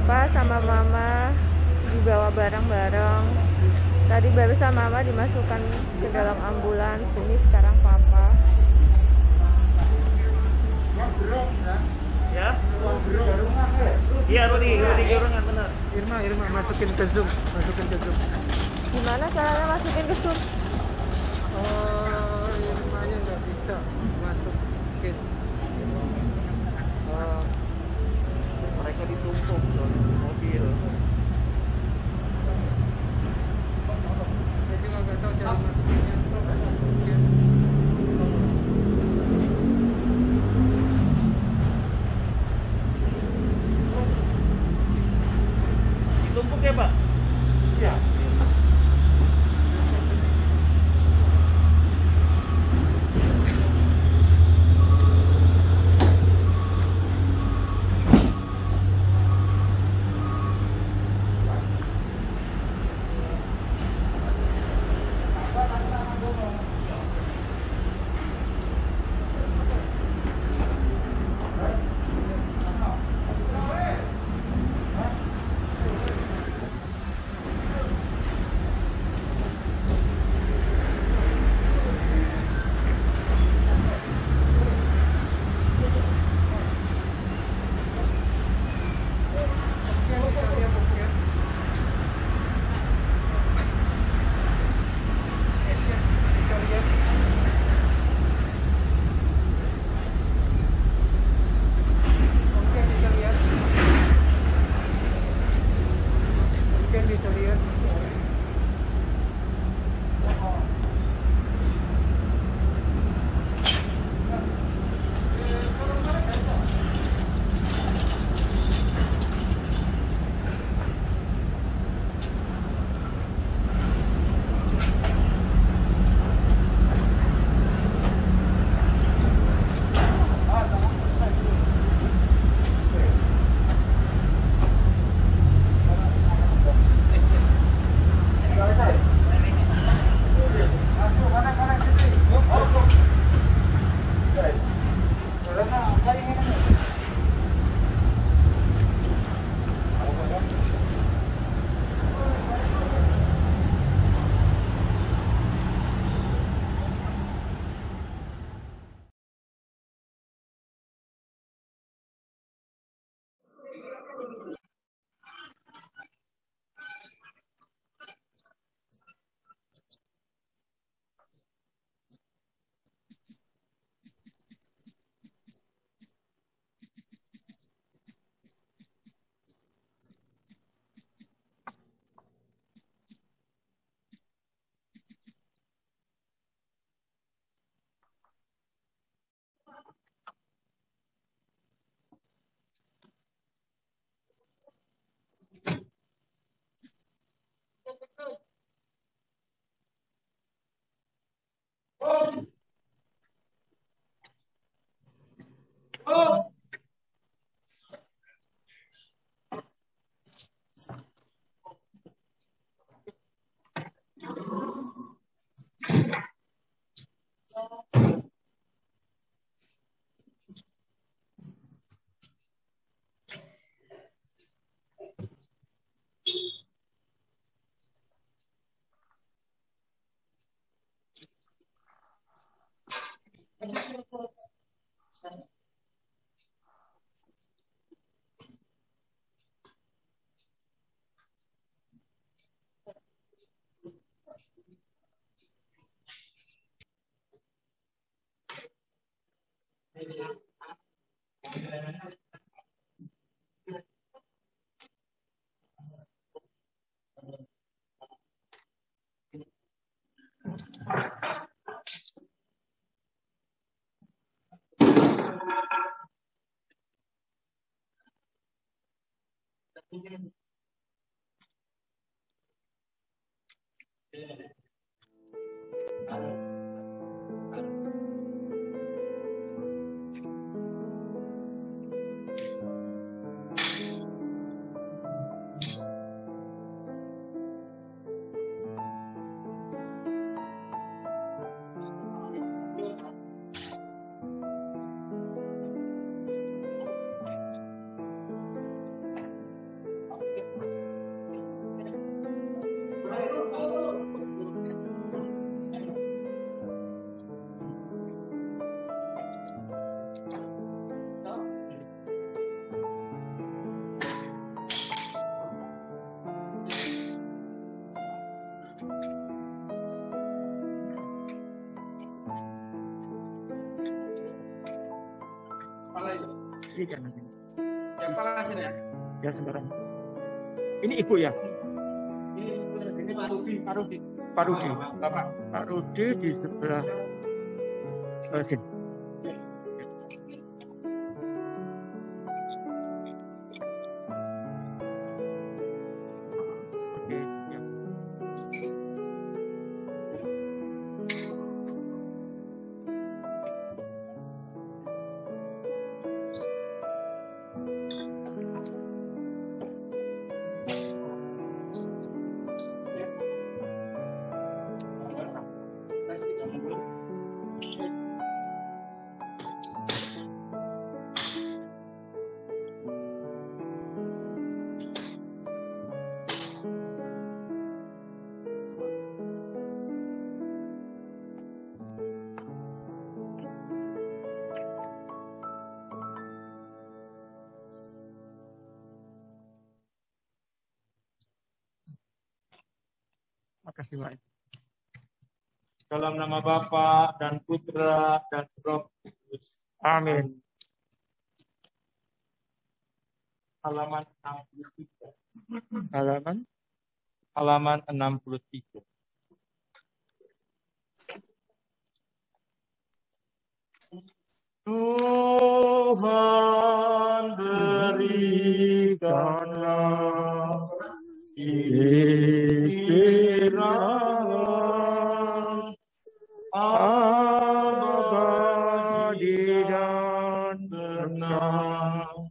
Papa sama Mama dibawa bareng-bareng. Tadi barusan Mama dimasukkan ke dalam ambulans. Ini sekarang Papa. Ya? Iya, Rudi Gorengan benar. Irma masukin ke Zoom. Gimana caranya masukin ke Zoom? Oh, Irmanya nggak bisa masukin. Mereka ditumpuk soalnya di mobil. Saya juga nggak tahu cara masukinnya. Ditumpuk ya, Pak? Iya. Bisa lihat. Ini kan. Yang pala sini ya? Ya sembarang. Ini ibu ya? Ini Pak Rudi. Pak Rudi. Bapak. Pak Rudi di sebelah sini. Oke, ya. Makasih Pak. Dalam nama Bapa dan Putra dan Roh Kudus. Amin. Halaman 63. Halaman Halaman 63. Tuhan berikanlah istirahat abadi dan tenang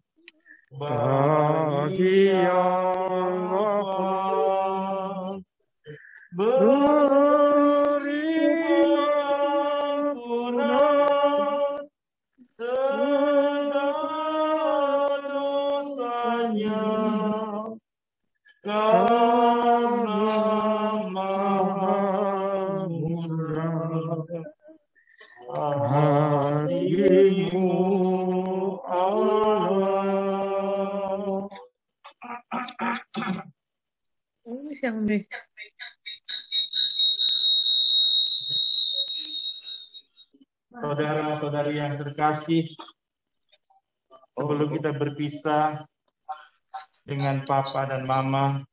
bagi yang wafat, beri ampunan segala dosanya, karena Maha Murah kasih-Mu Allah. ini siang nih. Saudara-saudari yang terkasih, sebelum kita berpisah dengan Papa dan Mama,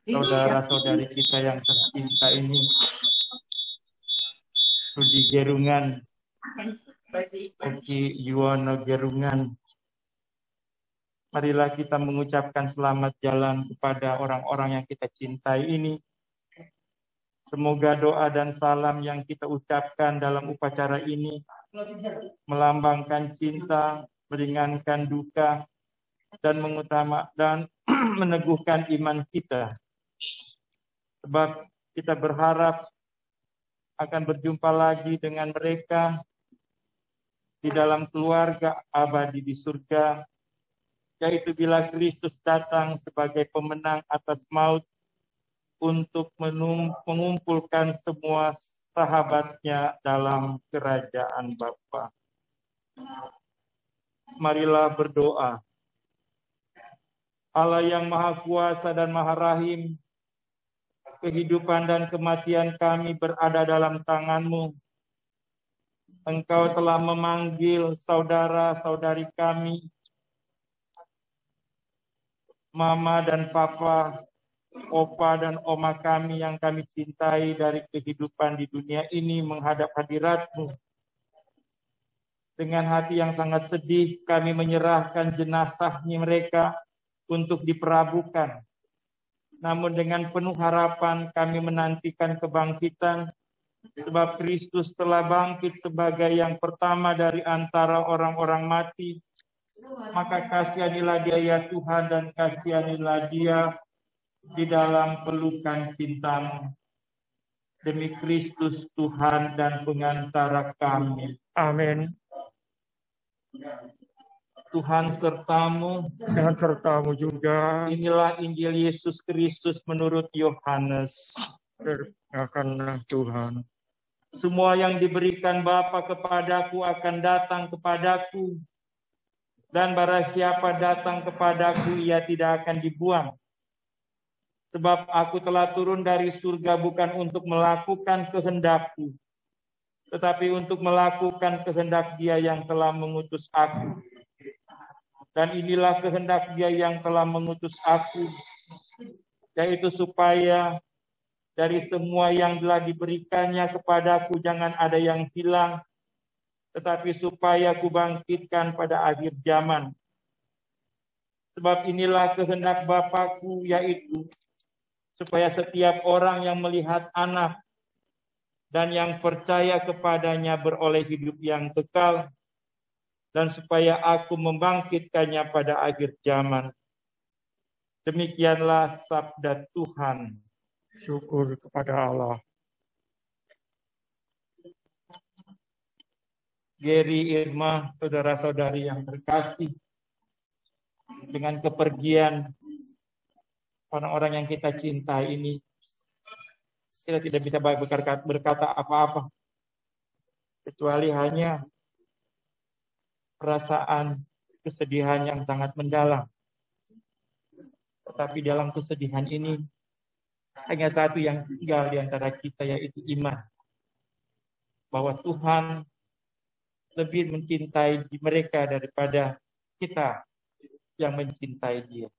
saudara-saudari kita yang tercinta ini, Rudi Gerungan, Oki Yuwono Gerungan, marilah kita mengucapkan selamat jalan kepada orang-orang yang kita cintai ini. Semoga doa dan salam yang kita ucapkan dalam upacara ini melambangkan cinta, meringankan duka, dan dan meneguhkan iman kita. Sebab kita berharap akan berjumpa lagi dengan mereka di dalam keluarga abadi di surga, yaitu bila Kristus datang sebagai pemenang atas maut untuk mengumpulkan semua sahabatnya dalam kerajaan Bapa. Marilah berdoa. Allah yang Maha Kuasa dan Maha Rahim, kehidupan dan kematian kami berada dalam tangan-Mu. Engkau telah memanggil saudara-saudari kami, Mama dan Papa, Opa dan Oma kami yang kami cintai dari kehidupan di dunia ini menghadap hadirat-Mu. Dengan hati yang sangat sedih, kami menyerahkan jenazahnya mereka untuk diperabukan. Namun dengan penuh harapan kami menantikan kebangkitan, sebab Kristus telah bangkit sebagai yang pertama dari antara orang-orang mati. Maka kasihanilah dia ya Tuhan, dan kasihanilah dia di dalam pelukan cinta-Mu. Demi Kristus Tuhan dan pengantara kami. Amin. Tuhan serta-Mu. Dan serta-Mu juga. Inilah Injil Yesus Kristus menurut Yohanes. Berkatakanlah Tuhan. Semua yang diberikan Bapa kepadaku akan datang kepadaku. Dan barang siapa datang kepadaku, ia tidak akan dibuang. Sebab aku telah turun dari surga bukan untuk melakukan kehendak-Ku, tetapi untuk melakukan kehendak Dia yang telah mengutus aku. Dan inilah kehendak Dia yang telah mengutus aku, yaitu supaya dari semua yang telah diberikannya kepadaku jangan ada yang hilang, tetapi supaya kubangkitkan pada akhir zaman. Sebab inilah kehendak Bapakku, yaitu supaya setiap orang yang melihat Anak dan yang percaya kepadanya beroleh hidup yang kekal, dan supaya aku membangkitkannya pada akhir zaman. Demikianlah sabda Tuhan. Syukur kepada Allah. Gary, Irma, saudara-saudari yang terkasih, dengan kepergian orang-orang yang kita cintai ini, kita tidak bisa berkata apa-apa, kecuali hanya perasaan kesedihan yang sangat mendalam. Tetapi dalam kesedihan ini, hanya satu yang tinggal di antara kita, yaitu iman. Bahwa Tuhan lebih mencintai mereka daripada kita yang mencintai Dia.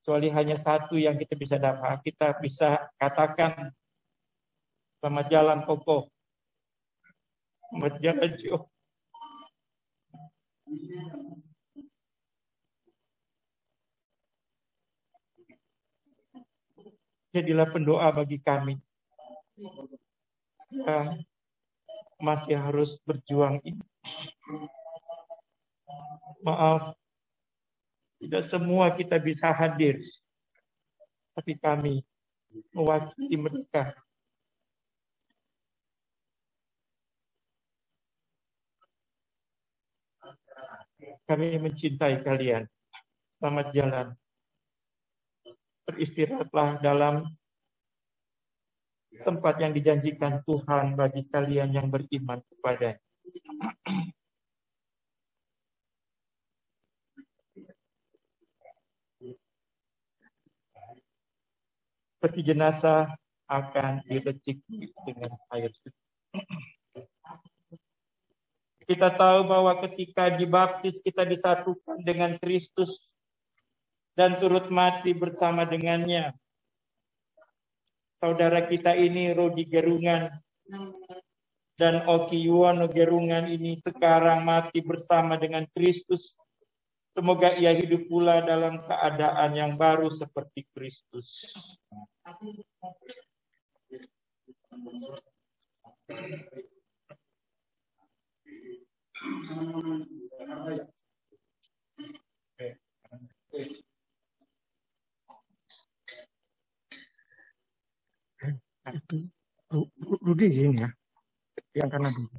Kecuali hanya satu yang kita bisa dapat, kita bisa katakan, selamat jalan kokoh, selamat jalan jauh. Jadilah pendoa bagi kami. Kita masih harus berjuang ini. Maaf, tidak semua kita bisa hadir, tapi kami mewakili mereka. Kami mencintai kalian. Selamat jalan. Beristirahatlah dalam tempat yang dijanjikan Tuhan bagi kalian yang beriman kepada-Nya. Peti jenazah akan diracik dengan air suci. Kita tahu bahwa ketika dibaptis kita disatukan dengan Kristus dan turut mati bersama dengannya. Saudara kita ini, Rodi Gerungan dan Oki Yuwono Gerungan ini sekarang mati bersama dengan Kristus. Semoga ia hidup pula dalam keadaan yang baru seperti Kristus. Itu Rudi gini ya, yang kanan dulu.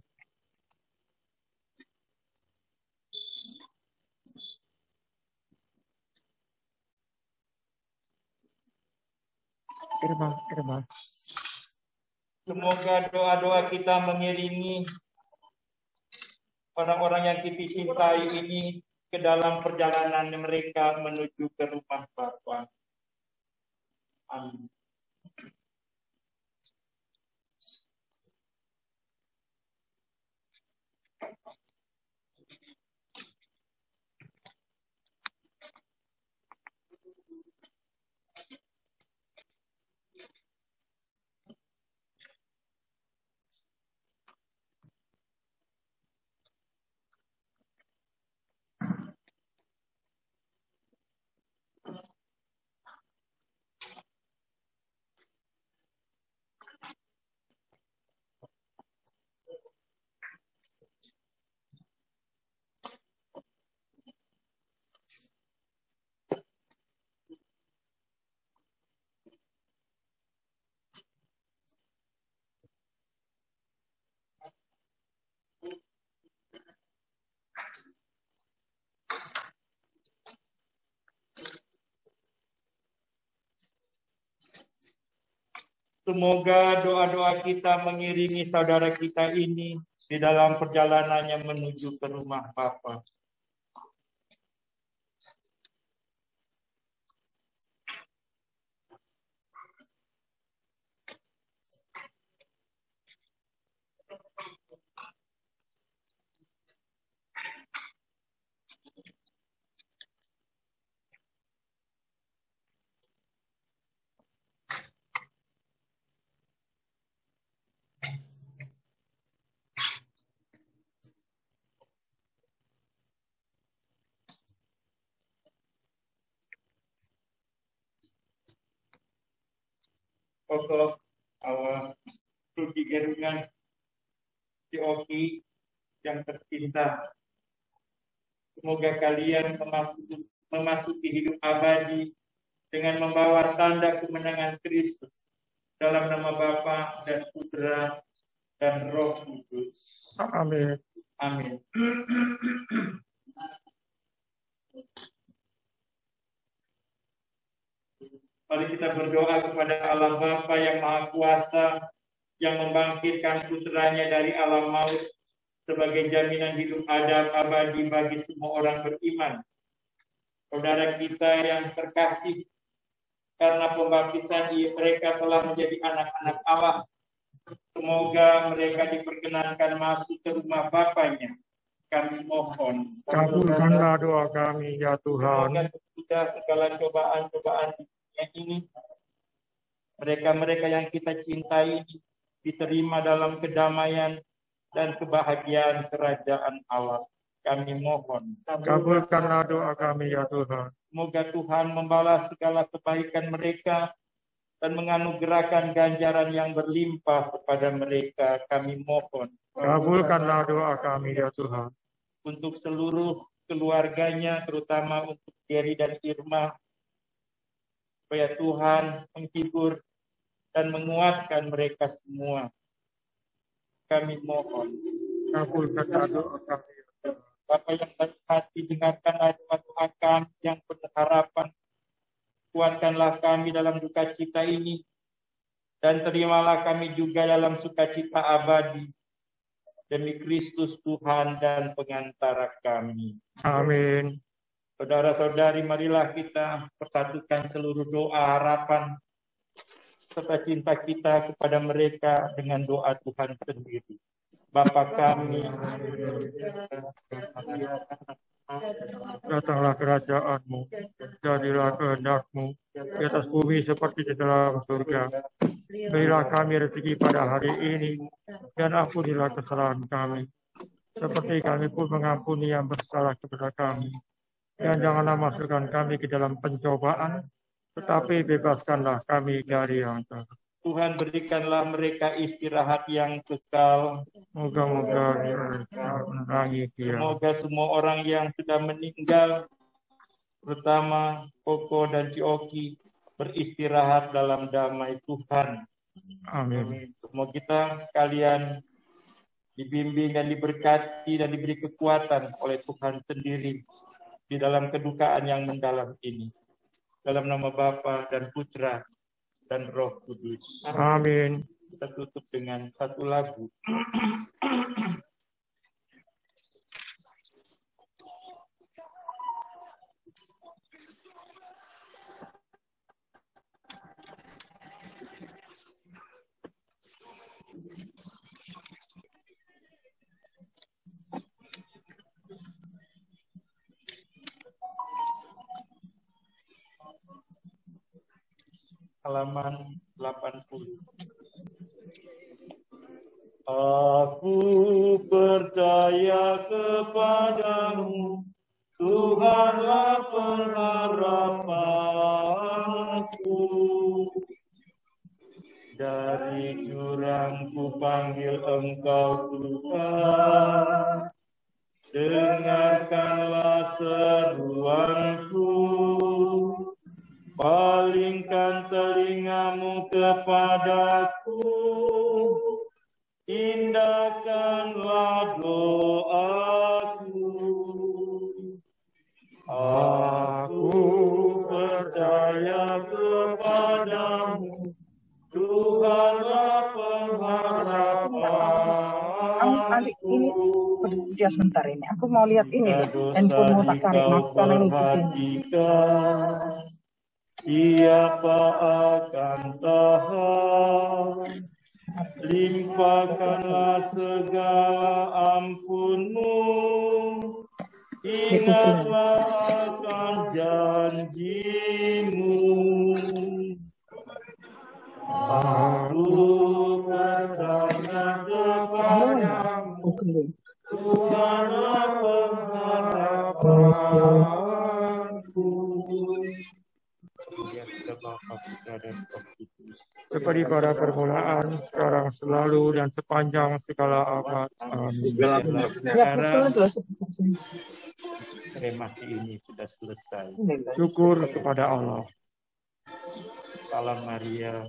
Bang. Semoga doa-doa kita mengiringi orang-orang yang kita cintai ini ke dalam perjalanan mereka menuju ke rumah Bapa. Amin. Semoga doa-doa kita mengiringi saudara kita ini di dalam perjalanannya menuju ke rumah Bapa. Koko, Rudy Gerungan, si Oki yang tercinta. Semoga kalian memasuki hidup abadi dengan membawa tanda kemenangan Kristus dalam nama Bapa dan Putra dan Roh Kudus. Amin. Amin. Mari kita berdoa kepada Allah Bapa yang Maha Kuasa, yang membangkitkan putranya dari alam maut sebagai jaminan hidup abadi bagi semua orang beriman. Saudara kita yang terkasih, karena pembaptisan mereka telah menjadi anak-anak Allah. Semoga mereka diperkenankan masuk ke rumah Bapanya. Kami mohon. Kabulkanlah doa kami, ya Tuhan. Semoga sudah segala cobaan-cobaan ini, mereka-mereka yang kita cintai diterima dalam kedamaian dan kebahagiaan kerajaan Allah. Kami mohon. Kabulkanlah doa kami, ya Tuhan. Semoga Tuhan membalas segala kebaikan mereka dan menganugerahkan ganjaran yang berlimpah kepada mereka. Kami mohon. Kabulkanlah doa kami, ya Tuhan. Untuk seluruh keluarganya, terutama untuk Geri dan Irma, supaya Tuhan menghibur dan menguatkan mereka semua. Kami mohon. Kabulkanlah doa kami. Bapa yang baik hati, dengarkanlah doa kami yang penuh harapan. Kuatkanlah kami dalam duka cita ini, dan terimalah kami juga dalam sukacita abadi. Demi Kristus Tuhan dan pengantara kami. Amin. Saudara-saudari, marilah kita persatukan seluruh doa harapan serta cinta kita kepada mereka dengan doa Tuhan sendiri. Bapa kami, datanglah kerajaan-Mu, jadilah kehendak-Mu di atas bumi seperti di dalam surga. Berilah kami rezeki pada hari ini, dan ampunilah kesalahan kami, seperti kami pun mengampuni yang bersalah kepada kami. Dan janganlah masukkan kami ke dalam pencobaan, tetapi bebaskanlah kami dari yang jahat. Tuhan berikanlah mereka istirahat yang kekal. Moga-moga mereka menerangi dia. Semoga semua orang yang sudah meninggal, terutama Koko dan Cioki, beristirahat dalam damai Tuhan. Amin. Semoga kita sekalian dibimbing dan diberkati dan diberi kekuatan oleh Tuhan sendiri di dalam kedukaan yang mendalam ini. Dalam nama Bapa dan Putra dan Roh Kudus. Amin. Kita tutup dengan satu lagu. Halaman 80. Aku percaya kepadamu, Tuhanlah pengharapanku. Dari jurang ku panggil Engkau Tuhan, dengarkanlah seruanku. Palingkan telingamu kepadaku, indahkanlah doaku. Aku percaya kepadamu, Tuhanlah pengharapanku. Ini dia sebentar ini. Aku mau lihat ini. Handphone mau tak cari. Karena ngikutin. Siapa akan tahan? Limpahkanlah segala ampunmu. Ingatlah akan janjimu. Aku percaya kepadamu, Tuhanlah pengharapanku. Seperti seperti pada permulaan, sekarang, selalu, dan sepanjang segala abad. Amin. Ya betul adalah seperti Kremasi ini sudah selesai. Syukur kepada Allah. Salam Maria,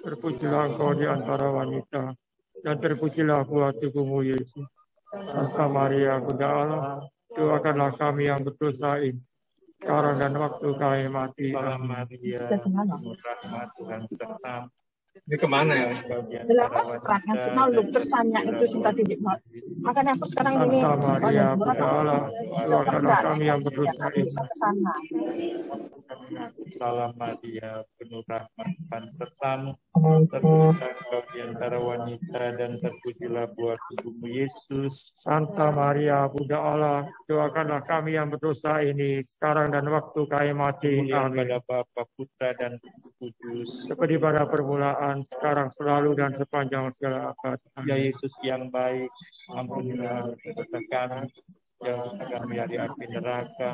Terpujilah engkau di antara wanita, dan terpujilah buah tubuhmu Yesus. Santa Maria, Bunda Allah, doakanlah kami yang berdosa ini, sekarang dan waktu kami mati. salam Amin. Maria, Kita kemana? penuh rahmat Tuhan sertamu. Ini kemana ya? Dalam masukan yang sinaluk tersanya itu sing tadi makanya aku sekarang ini Santa Maria, Bunda Allah, doakanlah kami yang berdosa ini. ke sana. Salam Maria, penuh rahmat Tuhan sertamu. Terpujilah engkau di antara wanita dan terpujilah buah tubuhmu Yesus. Santa Maria, Bunda Allah, doakanlah kami yang berdosa ini, sekarang dan waktu kami mati. Yang Amin. pada Bapa, Putra dan Roh Kudus. Seperti pada permulaan, sekarang, selalu, dan sepanjang segala abad. Ya Amin. Yesus yang baik, ampunilah dosa kami, jauhkan kami dari api neraka,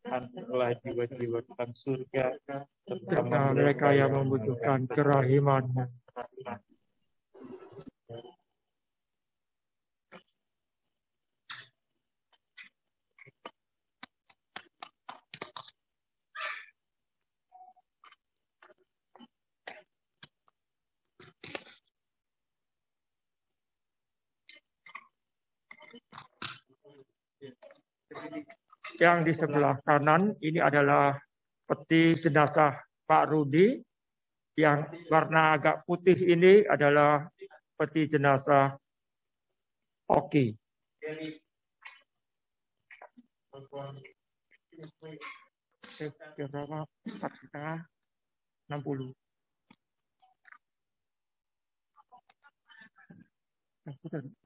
hantarlah jiwa-jiwa ke dalam surga, Serta mereka yang membutuhkan kerahiman-Mu. Yang di sebelah kanan ini adalah peti jenazah Pak Rudi. Yang warna agak putih ini adalah peti jenazah Oki. Berapa? 4,5, 60.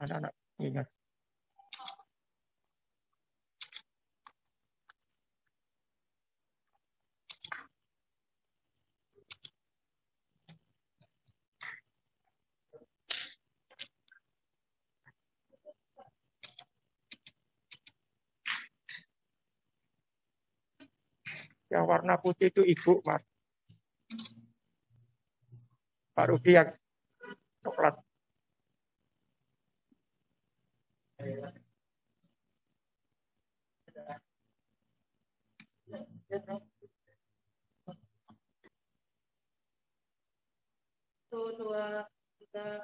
Anak-anak ingat. Yang warna putih itu ibu, Mas. Pak Rudi yang coklat. Dua, tiga.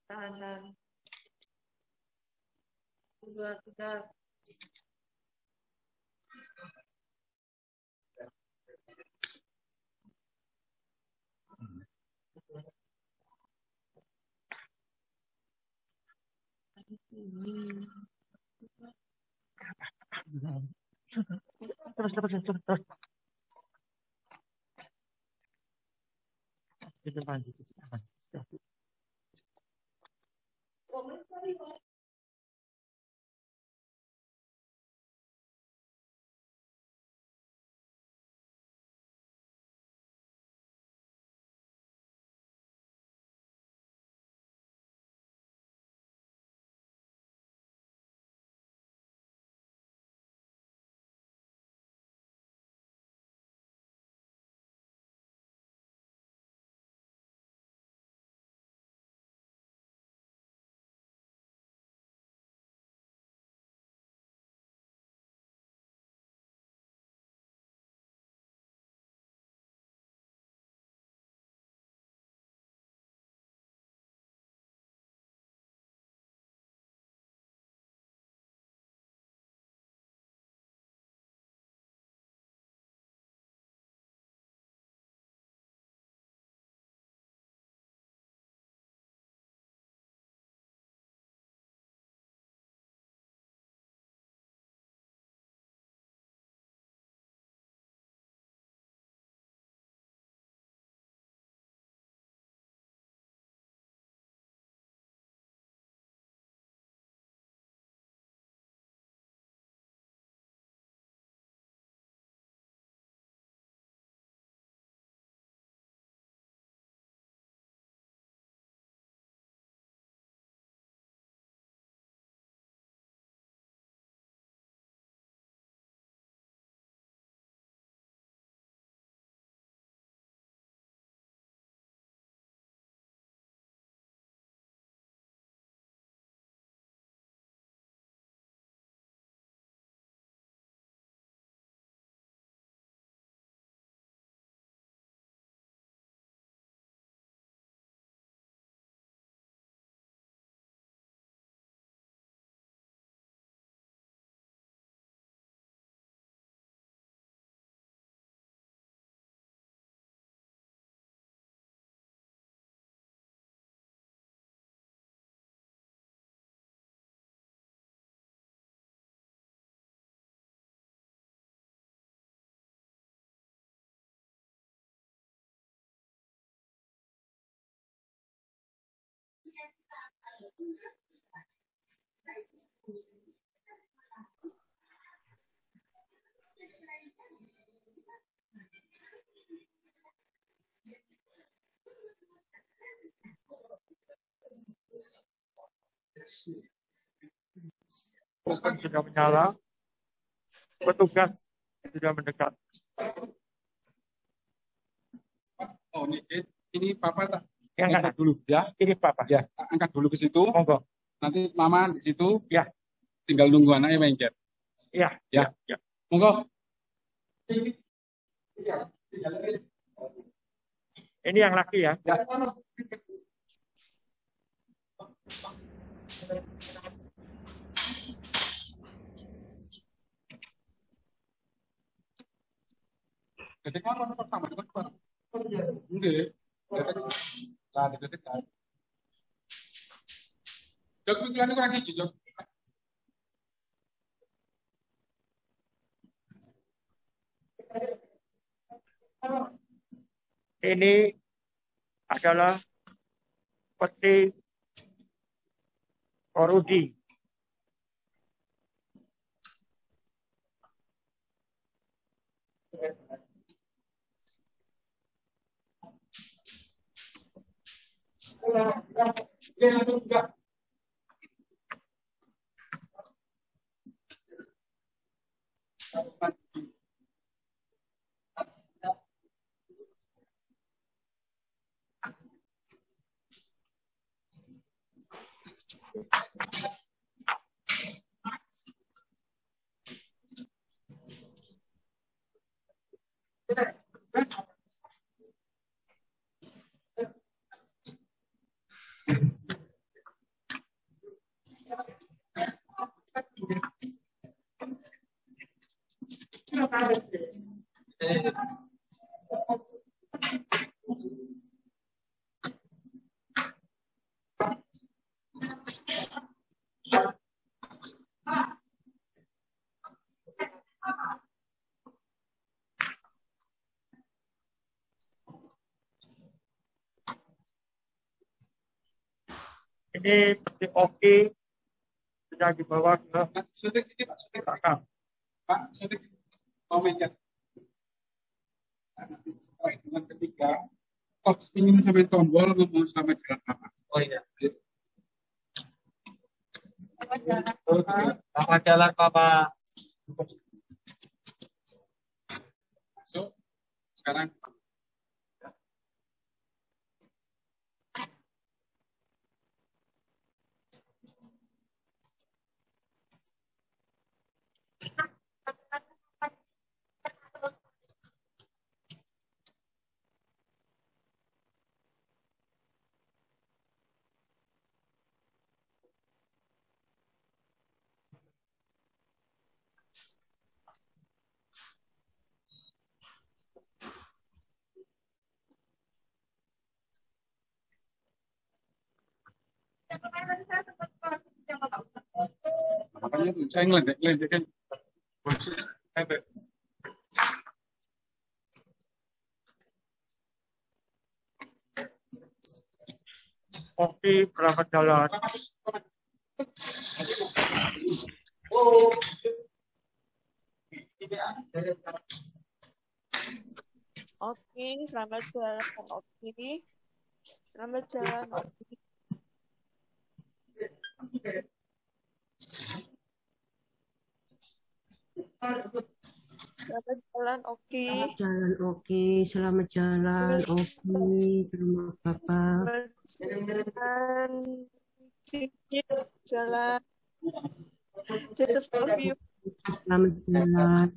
Tahan. 2, 3. Terus. Di depan. Oven sudah menyala, petugas sudah mendekat. Oh, ini Papa tak Yang angkat dulu ya. Ini Papa. Ya, angkat dulu ke situ. Monggo. Nanti Mama di situ. Ya. Tinggal nunggu anaknya mencet. Ya. Ya. Ya. Monggo. Ini yang laki ya. Ya. Detik apa pertama? Enggak. Lah, detik kan. Jok pikiran itu kasih jok. Ini adalah peti korudi. Ini peti oke sudah dibawa ke Sedikit belakang. Pak, sedikit mau mencet. Nanti setelah hitungan ketiga, Coach ingin sampai tombol ngomong sama jalan apa? Oh iya. Selamat jalan, Papa. Masuk. Sekarang makanya tuh saya ngeledek-ledekin. Oke, selamat jalan. Oke, selamat jalan. Oke. Selamat jalan. Oke. Selamat jalan. Oke. Selamat jalan, oke. Selamat jalan, oke. Terima Bapak. Selamat jalan. Cicit jalan. Jesus love you. Selamat jalan.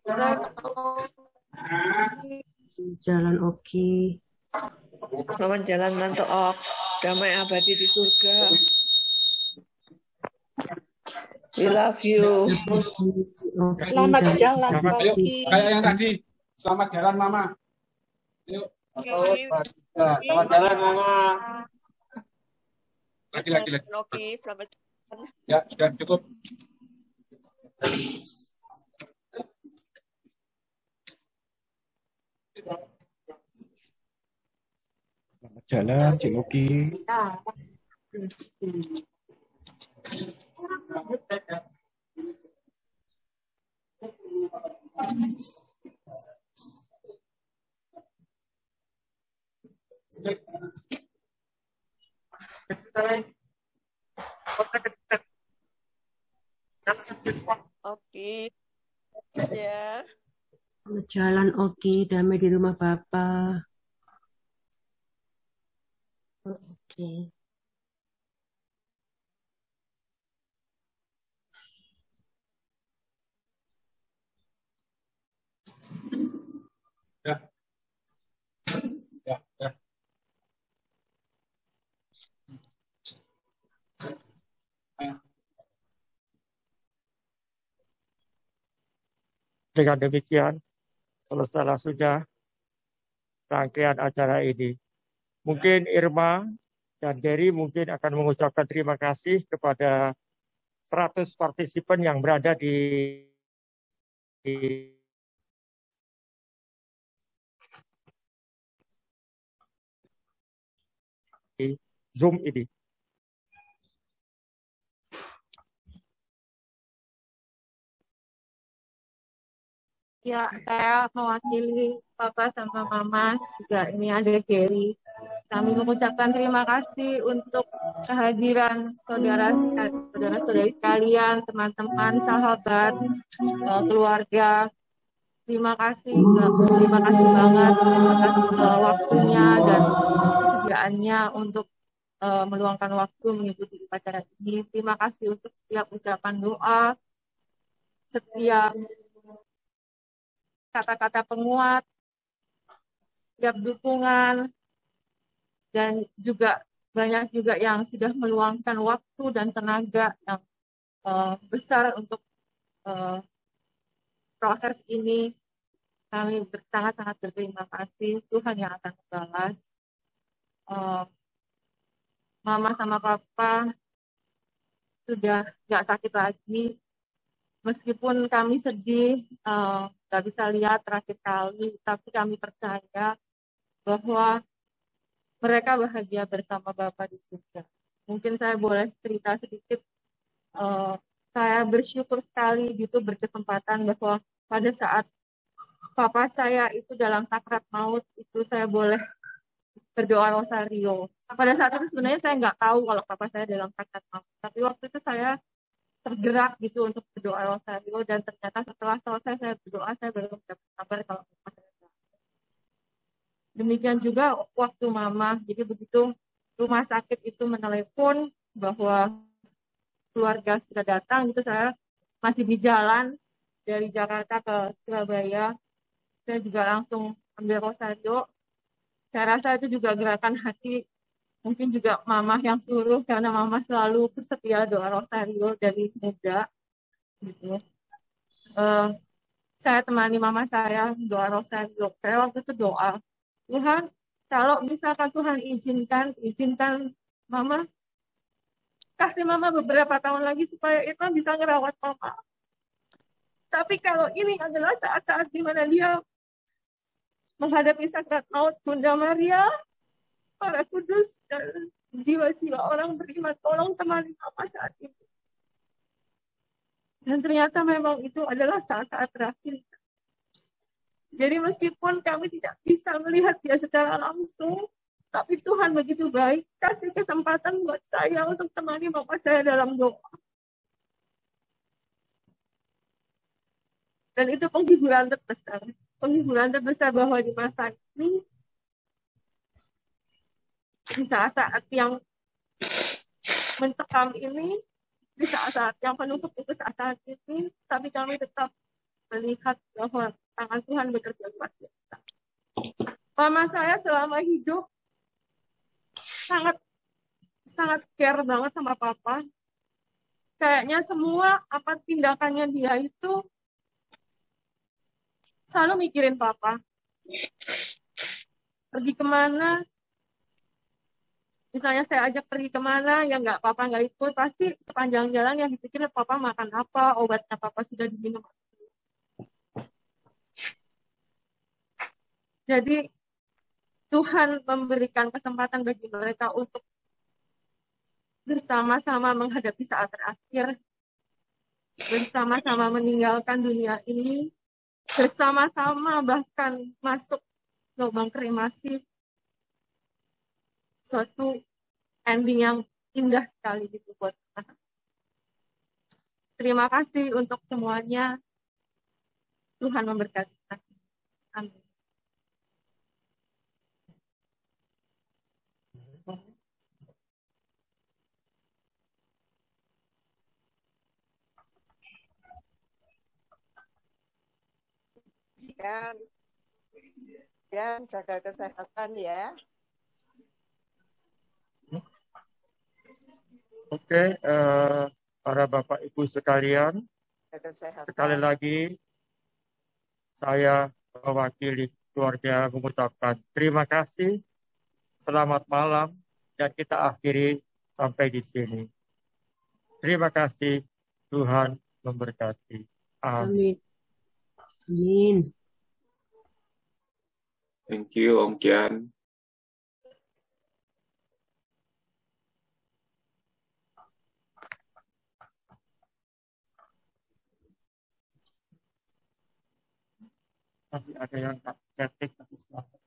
Jalan. Oke. Jalan, oke. Selamat jalan Tante Ok. Damai abadi di surga. We love you. Oke, Selamat jalan. Ayo, Oke. kayak yang tadi. Selamat jalan, Mama. Yuk, Selamat jalan, Mama. lagi. Oke, selamat jalan. Ya, sudah cukup. Selamat jalan, Cik Luki. Oke, ya. Selamat jalan Oki, damai di rumah Bapak. Oke. Ya. Ya, ya. Dengan demikian, selesai sudah rangkaian acara ini. Mungkin Irma dan Gary mungkin akan mengucapkan terima kasih kepada 100 partisipan yang berada di Zoom ini. Ya, saya mewakili Papa sama Mama, juga ini ada Gary. Kami mengucapkan terima kasih untuk kehadiran saudara-saudari sekalian, teman-teman, sahabat, keluarga. Terima kasih banget, terima kasih waktunya dan kesediaannya untuk meluangkan waktu mengikuti upacara ini. Terima kasih untuk setiap ucapan doa, setiap kata-kata penguat, setiap dukungan, dan juga banyak juga yang sudah meluangkan waktu dan tenaga yang besar untuk proses ini. Kami sangat-sangat berterima kasih. Tuhan yang akan membalas. Mama sama Papa sudah nggak sakit lagi. Meskipun kami sedih, nggak bisa lihat terakhir kali, tapi kami percaya bahwa mereka bahagia bersama Bapak di surga. Mungkin saya boleh cerita sedikit. Saya bersyukur sekali gitu berkesempatan bahwa pada saat Papa saya itu dalam sakrat maut, itu saya boleh berdoa rosario. Pada saat itu sebenarnya saya nggak tahu kalau Papa saya dalam sakrat maut. Tapi waktu itu saya tergerak gitu untuk berdoa rosario, dan ternyata setelah selesai saya berdoa, saya baru mendapat kabar kalau Papa saya. Demikian juga waktu Mama. Jadi begitu rumah sakit itu menelepon bahwa keluarga sudah datang, itu saya masih di jalan dari Jakarta ke Surabaya. Saya juga langsung ambil rosario. Saya rasa itu juga gerakan hati, mungkin juga Mama yang suruh, karena Mama selalu bersedia doa rosario dari muda. Gitu. Saya temani Mama saya doa rosario. Saya waktu itu doa, Tuhan, kalau misalkan Tuhan izinkan Mama, kasih Mama beberapa tahun lagi supaya Irma bisa ngerawat Mama. Tapi kalau ini adalah saat-saat di mana dia menghadapi sakrat maut, Bunda Maria, para kudus, dan jiwa-jiwa orang beriman, tolong temani Mama saat itu. Dan ternyata memang itu adalah saat-saat terakhir. Jadi meskipun kami tidak bisa melihat dia secara langsung, tapi Tuhan begitu baik, kasih kesempatan buat saya untuk temani Mama saya dalam doa. Dan itu penghiburan terbesar. Penghiburan terbesar bahwa di masa ini, di saat-saat yang mencekam ini, di saat-saat yang penuh saat ini, tapi kami tetap melihat bahwa tangan Tuhan bekerja luar biasa. Mama saya selama hidup sangat care banget sama Papa. Kayaknya semua apa tindakannya dia itu selalu mikirin Papa. Pergi kemana, misalnya saya ajak pergi kemana, yang Papa nggak ikut, pasti sepanjang jalan yang dipikirin Papa makan apa, obatnya Papa sudah diminum. Jadi Tuhan memberikan kesempatan bagi mereka untuk bersama-sama menghadapi saat terakhir, bersama-sama meninggalkan dunia ini, bersama-sama bahkan masuk lubang kremasi, suatu ending yang indah sekali gitu buat kita. Terima kasih untuk semuanya. Tuhan memberkati kita. Amin. Dan jaga kesehatan ya. Oke, para Bapak Ibu sekalian, Jaga kesehatan. sekali lagi saya mewakili keluarga mengucapkan terima kasih, selamat malam, dan kita akhiri sampai di sini. Terima kasih, Tuhan memberkati. Amin. Amin. Thank you, Om Kian. Tapi ada yang tak ketik tapi selamat.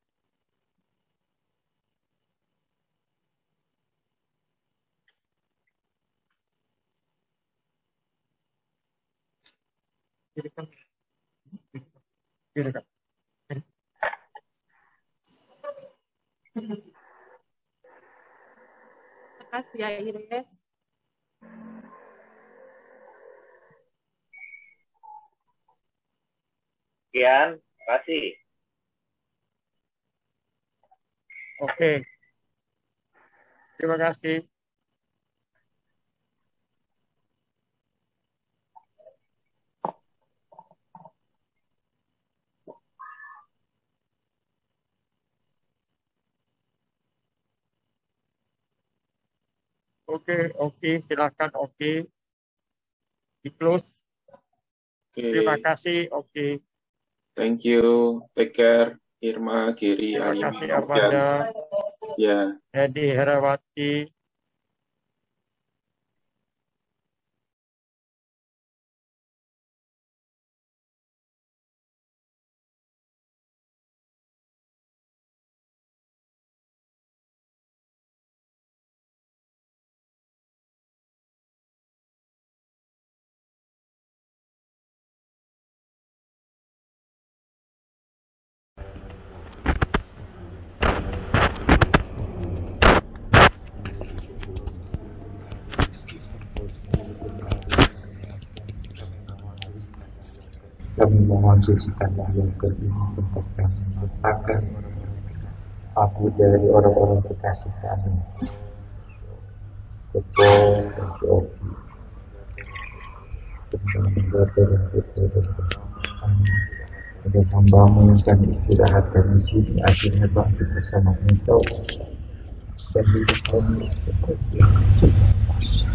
Kirikan. Kirikan. Terima kasih ya Iris. Sekian, terima kasih. Oke. Terima kasih. Oke, silakan oke. Di close. Terima kasih, oke. Thank you. Take care, Irma, Giri, Terima Alima, kasih Om Kian. Amanda, Ya, Edi Herawati. Kami mohon sucikanlah yang ini tempat kami meletakkan aku dari orang-orang kekasih kami, Ketua dan Oki, tentang berdoa dan berdoa. Amin. Dan hambamu yang akan istirahatkan di sini akhirnya bangkit bersama engkau dan hidup kami seperti yang semasa.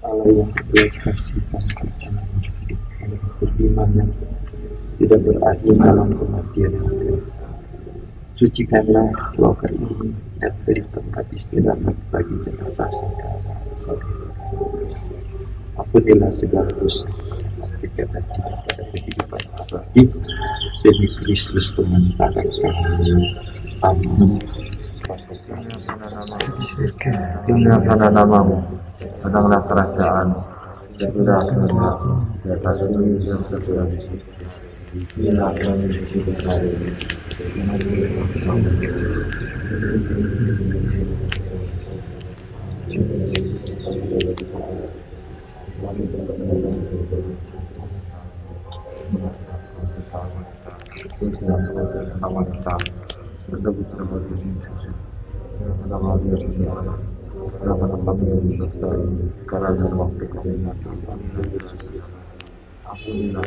Allah yang berbelas kasih dan percaya hidup yang beriman yang tidak berakhir dalam kematian yang keras. Sucikanlah keluarga ini dan beri tempat istirahat bagi jenazah saudara. Ampunilah segala dosa kegiatan kita pada kehidupan abadi demi Kristus Tuhan kami. Amin. Tinggalkanlah namamu, menanglah kerajaan, jadilah kehendakmu di atas bumi dan surga. Inilah kami hidup hari ini. Karena waktu kalimat ampunilah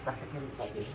Plastiknya dipakai.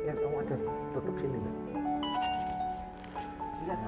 Lihat, kamu ada tutup sini nggak? Lihat,